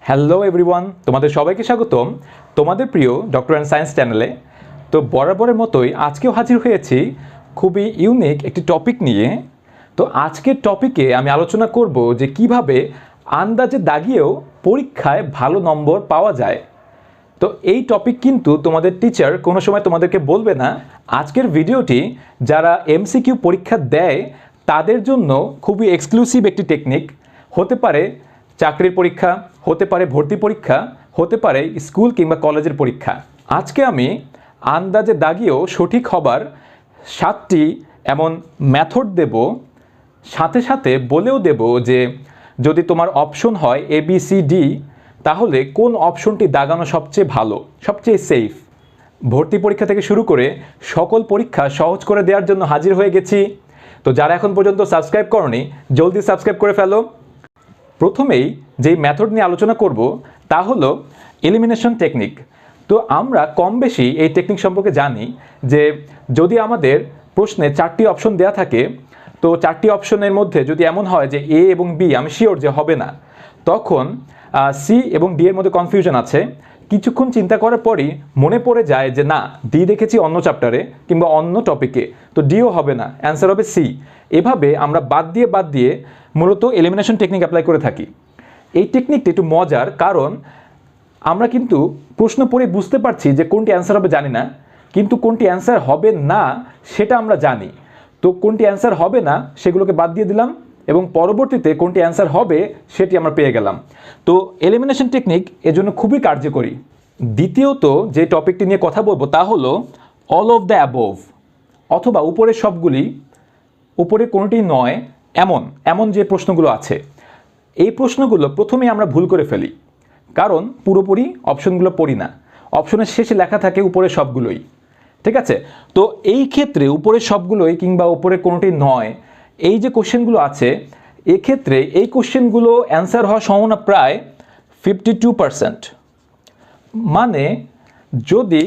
Hello everyone, তোমাদের সবাইকে স্বাগতম তোমাদের প্রিয় ডক্টর অ্যান্ড সায়েন্স চ্যানেলে। তো বরাবরের মতোই আজকেও হাজির হয়েছি খুবই ইউনিক একটি টপিক নিয়ে। তো আজকের টপিকে আমি আলোচনা করব যে কিভাবে আন্দাজে দাগিয়েও পরীক্ষায় ভালো নম্বর পাওয়া যায়। তো এই টপিক কিন্তু তোমাদের টিচার কোনো সময় তোমাদেরকে বলবে না। আজকের ভিডিওটি যারা MCQ পরীক্ষা দেয় তাদের জন্য খুবই এক্সক্লুসিভ একটি টেকনিক। হতে পারে চাকরির পরীক্ষা, হতে পারে ভর্তি পরীক্ষা, হতে পারে স্কুল কিংবা কলেজের পরীক্ষা। আজকে আমি আন্দাজে দাগিয়েও সঠিক হবার 7টি এমন মেথড দেব, সাথে সাথে বলেও দেব যে যদি তোমার অপশন হয় ABCD তাহলে কোন অপশনটি দাগানো সবচেয়ে ভালো, সবচেয়ে সেফ। ভর্তি পরীক্ষা থেকে শুরু করে সকল পরীক্ষা সহজ করে দেওয়ার জন্য হাজির হয়ে গেছি। তো যারা এখন পর্যন্ত সাবস্ক্রাইব করনি জলদি সাবস্ক্রাইব করে ফেলো। প্রথমেই যেই মেথড নিয়ে আলোচনা করব তা হলো এলিমিনেশন টেকনিক। তো আমরা কম বেশি এই টেকনিক সম্পর্কে জানি যে যদি আমাদের প্রশ্নে 4টি অপশন দেয়া থাকে, তো 4টি অপশনের মধ্যে যদি এমন হয় যে A এবং B আমি শিওর যে হবে না, তখন C এবং D এর মধ্যে কনফিউশন আছে। কিছুক্ষণ চিন্তা করার পরই মনে পড়ে যায় যে না, D দেখেছি অন্য চ্যাপ্টারে কিংবা অন্য টপিকে, তো Dও হবে না, অ্যান্সার হবে C। এভাবে আমরা বাদ দিয়ে মূলত এলিমিনেশন টেকনিক অ্যাপ্লাই করে থাকি। এই টেকনিকটা একটু মজার, কারণ আমরা কিন্তু প্রশ্ন পড়ে বুঝতে পারছি যে কোনটি অ্যান্সার হবে জানি না, কিন্তু কোনটি অ্যান্সার হবে না সেটা আমরা জানি। তো কোনটি অ্যান্সার হবে না সেগুলোকে বাদ দিয়ে দিলাম এবং পরবর্তীতে কোনটি অ্যান্সার হবে সেটি আমরা পেয়ে গেলাম। তো এলিমিনেশন টেকনিক এজন্য খুবই কার্যকরী। দ্বিতীয়ত যে টপিকটি নিয়ে কথা বলবো তা হলো অল অফ দ্য অ্যাবোভ, অথবা উপরের সবগুলি, উপরে কোনটি নয় এমন যে প্রশ্নগুলো আছে। এই প্রশ্নগুলো প্রথমেই আমরা ভুল করে ফেলি, কারণ পুরোপুরি অপশনগুলো পড়ি না। অপশনের শেষে লেখা থাকে উপরে সবগুলোই, ঠিক আছে? তো এই ক্ষেত্রে উপরে সবগুলোই কিংবা উপরে কোনোটি নয়, এই যে কোশ্চেনগুলো আছে, এক্ষেত্রে এই কোশ্চেনগুলো অ্যান্সার হওয়ার সম্ভাবনা প্রায় 52%। মানে যদি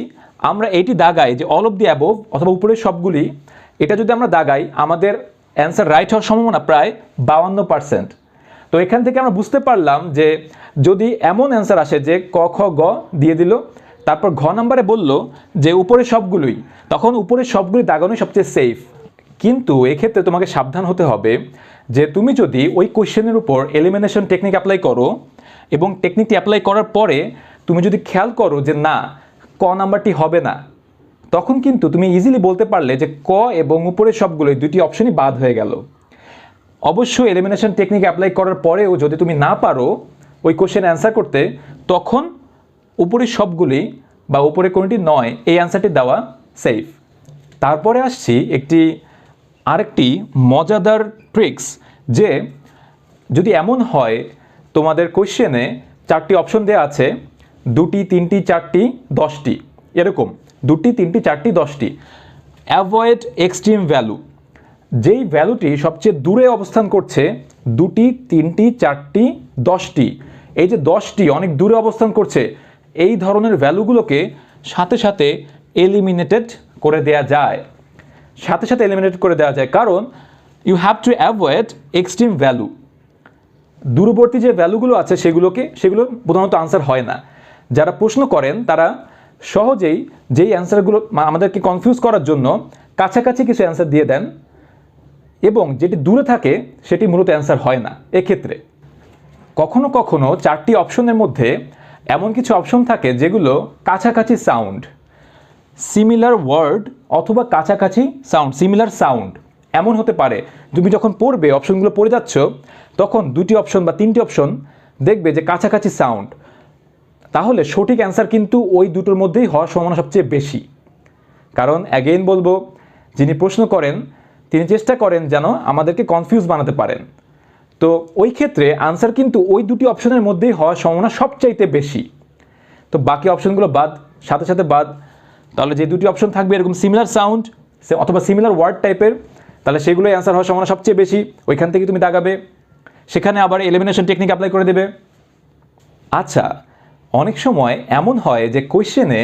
আমরা এইটি দাগাই যে অল অফ দি অ্যাবোভ অথবা উপরের সবগুলি, এটা যদি আমরা দাগাই আমাদের অ্যান্সার রাইট হওয়ার সম্ভাবনা প্রায় 52%। তো এখান থেকে আমরা বুঝতে পারলাম যে যদি এমন অ্যান্সার আসে যে ক খ গ দিয়ে দিল, তারপর ঘ নাম্বারে বলল যে উপরে সবগুলোই, তখন উপরে সবগুলি দাগানোই সবচেয়ে সেফ। কিন্তু এক্ষেত্রে তোমাকে সাবধান হতে হবে যে তুমি যদি ওই কোশ্চেনের উপর এলিমিনেশন টেকনিক অ্যাপ্লাই করো এবং টেকনিকটি অ্যাপ্লাই করার পরে তুমি যদি খেয়াল করো যে না, ক নাম্বারটি হবে না, তখন কিন্তু তুমি ইজিলি বলতে পারলে যে ক এবং উপরের সবগুলোই দুটি অপশনই বাদ হয়ে গেল। অবশ্যই এলিমিনেশন টেকনিক অ্যাপ্লাই করার পরেও যদি তুমি না পারো ওই কোশ্চেন অ্যান্সার করতে, তখন উপরের সবগুলি বা উপরে কোনটি নয় এই অ্যান্সারটি দেওয়া সেফ। তারপরে আসছি আরেকটি মজাদার ট্রিক্স, যে যদি এমন হয় তোমাদের কোশ্চেনে 4টি অপশন দেওয়া আছে, 2টি 3টি 4টি 10টি, এরকম 2টি 3টি 4টি 10টি, অ্যাভয়েড এক্সট্রিম ভ্যালু। যেই ভ্যালুটি সবচেয়ে দূরে অবস্থান করছে, 2টি 3টি 4টি 10টি, এই যে 10টি অনেক দূরে অবস্থান করছে, এই ধরনের ভ্যালুগুলোকে সাথে সাথে এলিমিনেটেড করে দেয়া যায়। কারণ you have to avoid extreme value. দূরবর্তী যে ভ্যালুগুলো আছে সেগুলো প্রধানত আনসার হয় না। যারা প্রশ্ন করেন তারা সহজেই যেই অ্যান্সারগুলো আমাদেরকে কনফিউজ করার জন্য কাছাকাছি কিছু অ্যান্সার দিয়ে দেন, এবং যেটি দূরে থাকে সেটি মূলত অ্যান্সার হয় না। এক্ষেত্রে কখনো কখনো 4টি অপশনের মধ্যে এমন কিছু অপশন থাকে যেগুলো কাছাকাছি সাউন্ড, সিমিলার ওয়ার্ড অথবা কাছাকাছি সাউন্ড, সিমিলার সাউন্ড এমন হতে পারে। তুমি যখন পড়বে অপশনগুলো পড়ে যাচ্ছ, তখন 2টি অপশন বা 3টি অপশন দেখবে যে কাছাকাছি সাউন্ড, তাহলে সঠিক অ্যান্সার কিন্তু ওই দুটোর মধ্যেই হওয়ার সম্ভাবনা সবচেয়ে বেশি। কারণ অ্যাগেইন বলবো, যিনি প্রশ্ন করেন তিনি চেষ্টা করেন যেন আমাদেরকে কনফিউজ বানাতে পারেন। তো ওই ক্ষেত্রে আনসার কিন্তু ওই 2টি অপশনের মধ্যেই হওয়ার সম্ভাবনা সবচাইতে বেশি। তো বাকি অপশনগুলো সাথে সাথে বাদ। তাহলে যে 2টি অপশন থাকবে এরকম সিমিলার সাউন্ড অথবা সিমিলার ওয়ার্ড টাইপের, তাহলে সেগুলোই অ্যান্সার হওয়ার সম্ভাবনা সবচেয়ে বেশি। ওইখান থেকে তুমি দাগাবে, সেখানে আবার এলিমিনেশন টেকনিক অ্যাপ্লাই করে দেবে। আচ্ছা, অনেক সময় এমন হয় যে কোশ্চেনে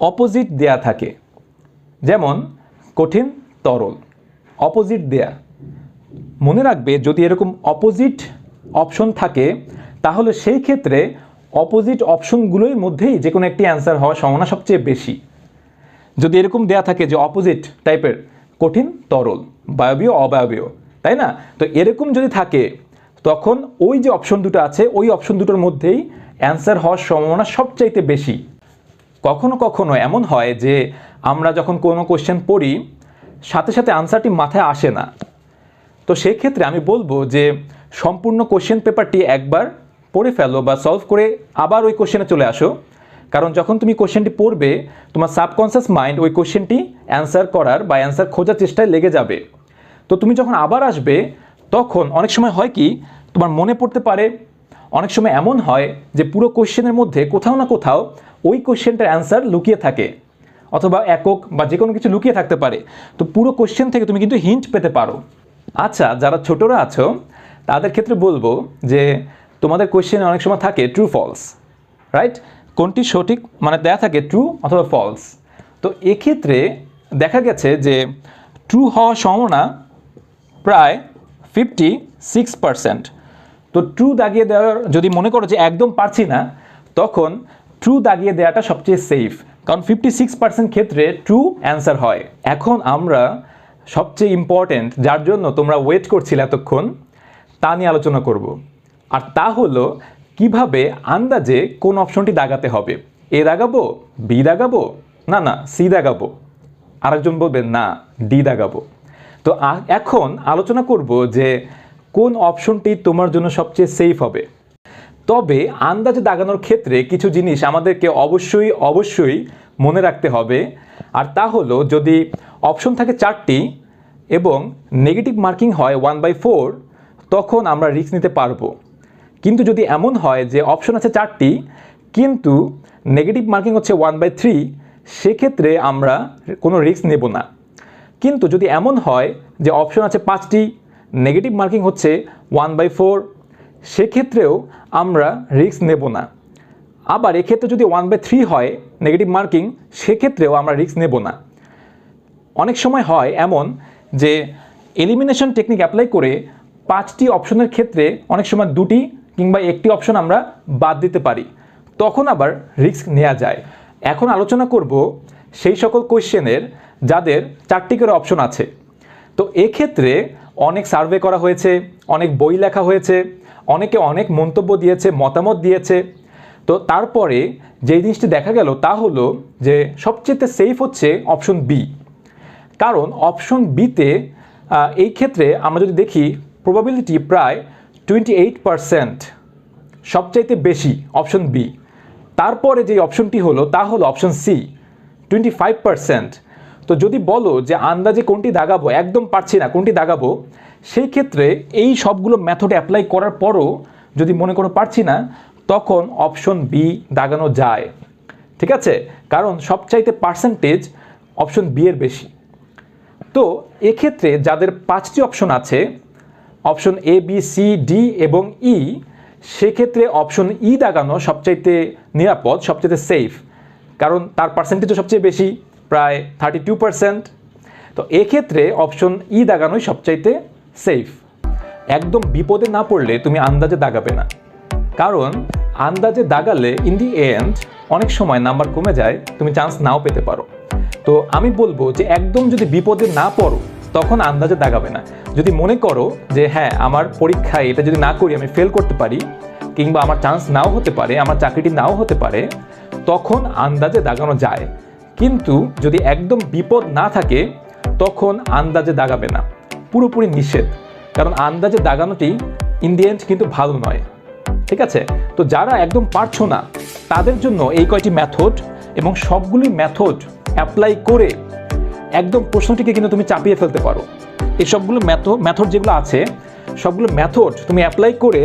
অপোজিট দেয়া থাকে, যেমন কঠিন তরল, অপোজিট দেয়া। মনে রাখবে যদি এরকম অপোজিট অপশন থাকে তাহলে সেই ক্ষেত্রে অপোজিট অপশনগুলোর মধ্যেই যে কোনো একটি অ্যান্সার হওয়ার সম্ভাবনা সবচেয়ে বেশি। যদি এরকম দেয়া থাকে যে অপোজিট টাইপের কঠিন তরল, বায়বীয় অবায়বীয়, তাই না? তো এরকম যদি থাকে তখন ওই যে অপশন দুটো আছে ওই অপশন দুটোর মধ্যেই অ্যান্সার হওয়ার সম্ভাবনা সবচাইতে বেশি। কখনো কখনো এমন হয় যে আমরা যখন কোনো কোশ্চেন পড়ি সাথে সাথে আনসারটি মাথায় আসে না, তো সেক্ষেত্রে আমি বলবো যে সম্পূর্ণ কোশ্চেন পেপারটি একবার পড়ে ফেলো বা সলভ করে আবার ওই কোশ্চেনে চলে আসো। কারণ যখন তুমি কোশ্চেনটি পড়বে তোমার সাবকনসিয়াস মাইন্ড ওই কোশ্চেনটি অ্যান্সার করার বা অ্যান্সার খোঁজার চেষ্টায় লেগে যাবে। তো তুমি যখন আবার আসবে তখন অনেক সময় হয় কি তোমার মনে পড়তে পারে, অনেক সময় এমন হয় যে পুরো কোশ্চেনের মধ্যে কোথাও না কোথাও ওই কোশ্চেনটার অ্যান্সার লুকিয়ে থাকে, অথবা একক বা যে কোনো কিছু লুকিয়ে থাকতে পারে। তো পুরো কোশ্চেন থেকে তুমি কিন্তু হিন্ট পেতে পারো। আচ্ছা, যারা ছোটরা আছো তাদের ক্ষেত্রে বলবো যে তোমাদের কোশ্চেনে অনেক সময় থাকে ট্রু ফলস, রাইট? কোনটি সঠিক মানে দেয়া থাকে ট্রু অথবা ফলস। তো এক্ষেত্রে দেখা গেছে যে ট্রু হওয়ার সম্ভাবনা প্রায় 56%। তো ট্রু দাগিয়ে দেওয়ার যদি মনে করো যে একদম পারছি না, তখন ট্রু দাগিয়ে দেওয়াটা সবচেয়ে সেফ, কারণ 56% ক্ষেত্রে ট্রু অ্যান্সার হয়। এখন আমরা সবচেয়ে ইম্পর্টেন্ট, যার জন্য তোমরা ওয়েট করছিলে এতক্ষণ, তা নিয়ে আলোচনা করব। আর তা হলো কিভাবে আন্দাজে কোন অপশনটি দাগাতে হবে। এ দাগাবো, বি দাগাবো, না সি দাগাবো, আরেকজন বলবে না ডি দাগাবো। তো এখন আলোচনা করব যে কোন অপশনটি তোমার জন্য সবচেয়ে সেফ হবে। তবে আন্দাজে দাগানোর ক্ষেত্রে কিছু জিনিস আমাদেরকে অবশ্যই মনে রাখতে হবে। আর তা হলো যদি অপশন থাকে 4টি এবং নেগেটিভ মার্কিং হয় 1/4, তখন আমরা রিস্ক নিতে পারবো। কিন্তু যদি এমন হয় যে অপশন আছে 4টি কিন্তু নেগেটিভ মার্কিং হচ্ছে 1/3, সেক্ষেত্রে আমরা কোনো রিস্ক নেব না। কিন্তু যদি এমন হয় যে অপশন আছে 5টি, নেগেটিভ মার্কিং হচ্ছে 1/4, সেক্ষেত্রেও আমরা রিস্ক নেব না। আবার এক্ষেত্রে যদি 1/3 হয় নেগেটিভ মার্কিং, সেক্ষেত্রেও আমরা রিস্ক নেব না। অনেক সময় হয় এমন যে এলিমিনেশন টেকনিক অ্যাপ্লাই করে 5টি অপশনের ক্ষেত্রে অনেক সময় 2টি কিংবা 1টি অপশন আমরা বাদ দিতে পারি, তখন আবার রিস্ক নেওয়া যায়। এখন আলোচনা করব সেই সকল কোশ্চেনের যাদের 4টি করে অপশন আছে। তো এক্ষেত্রে অনেক সার্ভে করা হয়েছে, অনেক বই লেখা হয়েছে, অনেকে অনেক মন্তব্য দিয়েছে, মতামত দিয়েছে। তো তারপরে যে জিনিসটি দেখা গেল তা হলো যে সবচেয়ে সেফ হচ্ছে অপশন বি। কারণ অপশন বিতে এই ক্ষেত্রে আমরা যদি দেখি প্রবাবিলিটি প্রায় 28%, সবচাইতে বেশি অপশন বি। তারপরে যে অপশনটি হলো তা হলো অপশন সি, 25%। তো যদি বলো যে আন্দাজে কোনটি দাগাবো, একদম পারছি না কোনটি দাগাবো, সেই ক্ষেত্রে এই সবগুলো মেথড অ্যাপ্লাই করার পরও যদি মনে করো পারছি না, তখন অপশন বি দাগানো যায়। ঠিক আছে? কারণ সবচাইতে পার্সেন্টেজ অপশন বি এর বেশি। তো এক্ষেত্রে যাদের 5টি অপশন আছে, option A, B, C, D এবং ই, সেক্ষেত্রে অপশন ই দাগানো সবচাইতে নিরাপদ, সবচাইতে সেফ, কারণ তার পার্সেন্টেজও সবচেয়ে বেশি, প্রায় 32%। তো এক্ষেত্রে অপশন ই দাগানোই সবচাইতে সেফ। একদম বিপদে না পড়লে তুমি আন্দাজে দাগাবে না, কারণ আন্দাজে দাগালে ইন দি এন্ড অনেক সময় নাম্বার কমে যায়, তুমি চান্স নাও পেতে পারো। তো আমি বলবো যে একদম যদি বিপদে না পড়ো তখন আন্দাজে দাগাবে না। যদি মনে করো যে হ্যাঁ আমার পরীক্ষায় এটা যদি না করি আমি ফেল করতে পারি, কিংবা আমার চান্স নাও হতে পারে, আমার চাকরিটি নাও হতে পারে, তখন আন্দাজে দাগানো যায়। কিন্তু যদি একদম বিপদ না থাকে তখন আন্দাজে দাগাবে না, পুরোপুরি নিষেধ। কারণ আন্দাজে দাগানোটি ইন দি এন্ড কিন্তু ভালো নয়। ঠিক আছে? তো যারা একদম পারছো না তাদের জন্য এই কয়টি মেথড, এবং সবগুলি মেথড অ্যাপ্লাই করে একদম প্রশ্নটিকে কিন্তু তুমি চাপিয়ে ফেলতে পারো। এই সবগুলো মেথড যেগুলো আছে, সবগুলো মেথড তুমি অ্যাপ্লাই করে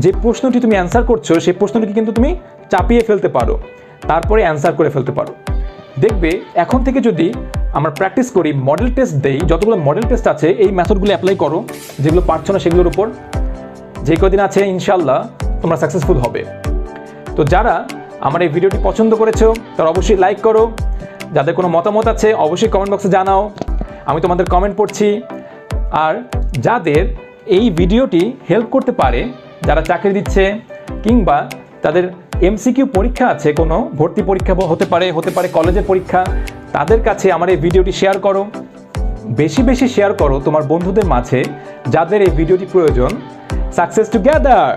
যে প্রশ্নটি তুমি অ্যান্সার করছো সেই প্রশ্নটিকে কিন্তু তুমি চাপিয়ে ফেলতে পারো, তারপরে অ্যান্সার করে ফেলতে পারো। দেখবে এখন থেকে যদি আমরা প্র্যাকটিস করি, মডেল টেস্ট দেই, যতগুলো মডেল টেস্ট আছে এই মেথডগুলো অ্যাপ্লাই করো, যেগুলো পারছো না সেগুলোর উপর, যে কদিন আছে ইনশাল্লাহ তোমরা সাকসেসফুল হবে। তো যারা আমার এই ভিডিওটি পছন্দ করেছো তারা অবশ্যই লাইক করো, যাদের কোনো মতামত আছে অবশ্যই কমেন্ট বক্সে জানাও, আমি তোমাদের কমেন্ট পড়ছি। আর যাদের এই ভিডিওটি হেল্প করতে পারে যারা চাকরি দিচ্ছে কিংবা তাদের এমসিকিউ পরীক্ষা আছে, কোনো ভর্তি পরীক্ষা হতে পারে কলেজের পরীক্ষা, তাদের কাছে আমার এই ভিডিওটি শেয়ার করো, বেশি বেশি শেয়ার করো তোমার বন্ধুদের মাঝে যাদের এই ভিডিওটি প্রয়োজন। Success together.